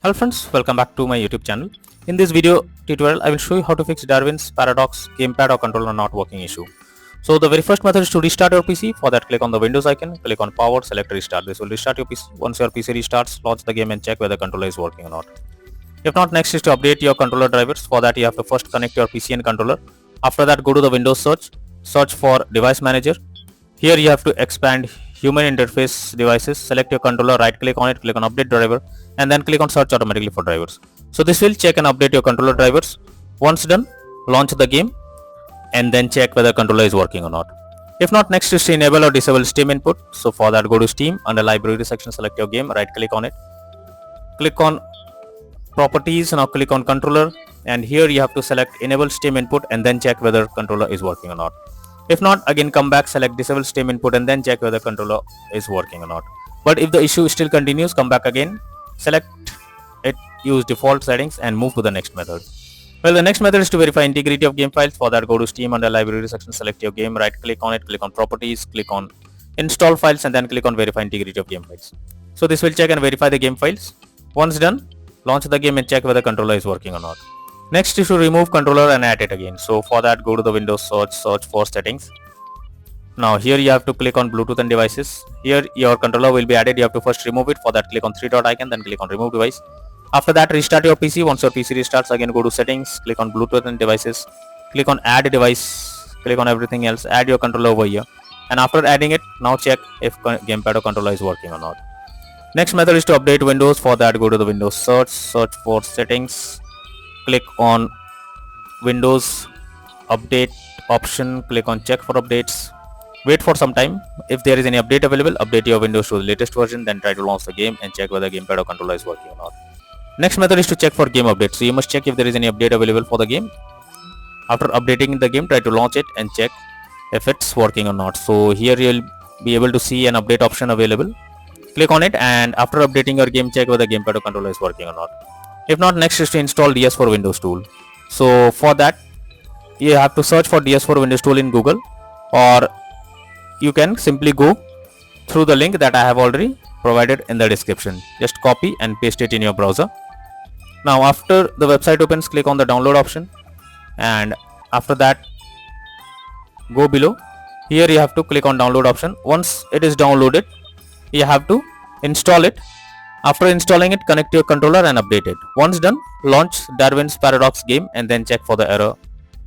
Hello friends, welcome back to my YouTube channel. In this video tutorial, I will show you how to fix Darwin's paradox gamepad or controller not working issue. So the very first method is to restart your PC. For that, click on the Windows icon, click on power, select restart. This will restart your PC. Once your PC restarts, launch the game and check whether the controller is working or not. If not, next is to update your controller drivers. For that, you have to first connect your PC and controller. After that, go to the Windows search for device manager. Here you have to expand human interface devices, select your controller, right click on it, click on update driver, and then click on search automatically for drivers. So this will check and update your controller drivers. Once done, launch the game and then check whether controller is working or not. If not, next is to enable or disable Steam input. So for that, go to Steam, under library section, select your game, right click on it, click on properties, now click on controller, and here you have to select enable Steam input and then check whether controller is working or not. If not, again come back, select disable Steam input and then check whether controller is working or not. But if the issue still continues, come back again, select it, use default settings and move to the next method. Well, the next method is to verify integrity of game files. For that, go to Steam, under library section, select your game, right click on it, click on properties, click on install files and then click on verify integrity of game files. So this will check and verify the game files. Once done, launch the game and check whether controller is working or not. Next is to remove controller and add it again. So for that, go to the Windows search for settings. Now here you have to click on Bluetooth and devices. Here your controller will be added. You have to first remove it. For that, click on 3-dot icon, then click on remove device. After that, restart your PC. Once your PC restarts, again go to settings, click on Bluetooth and devices, click on add device, click on everything else, add your controller over here. And after adding it, now check if gamepad or controller is working or not. Next method is to update Windows. For that, go to the Windows search for settings, click on Windows update option, click on check for updates, wait for some time. If there is any update available, update your Windows to the latest version, then try to launch the game and check whether gamepad or controller is working or not. Next method is to check for game updates. So you must check if there is any update available for the game. After updating the game, try to launch it and check if it's working or not. So here you will be able to see an update option available. Click on it and after updating your game, check whether gamepad or controller is working or not. If not, next is to install DS for Windows tool. So for that, you have to search for DS for Windows tool in Google, or you can simply go through the link that I have already provided in the description. Just copy and paste it in your browser. Now after the website opens, click on the download option, and after that, go below. Here you have to click on download option. Once it is downloaded, you have to install it. After installing it, connect your controller and update it. Once done, launch Darwin's paradox game and then check for the error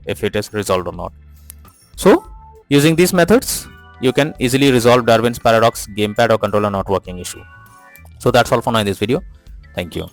if it is resolved or not. So using these methods, you can easily resolve Darwin's paradox gamepad or controller not working issue. So that's all for now in this video. Thank you.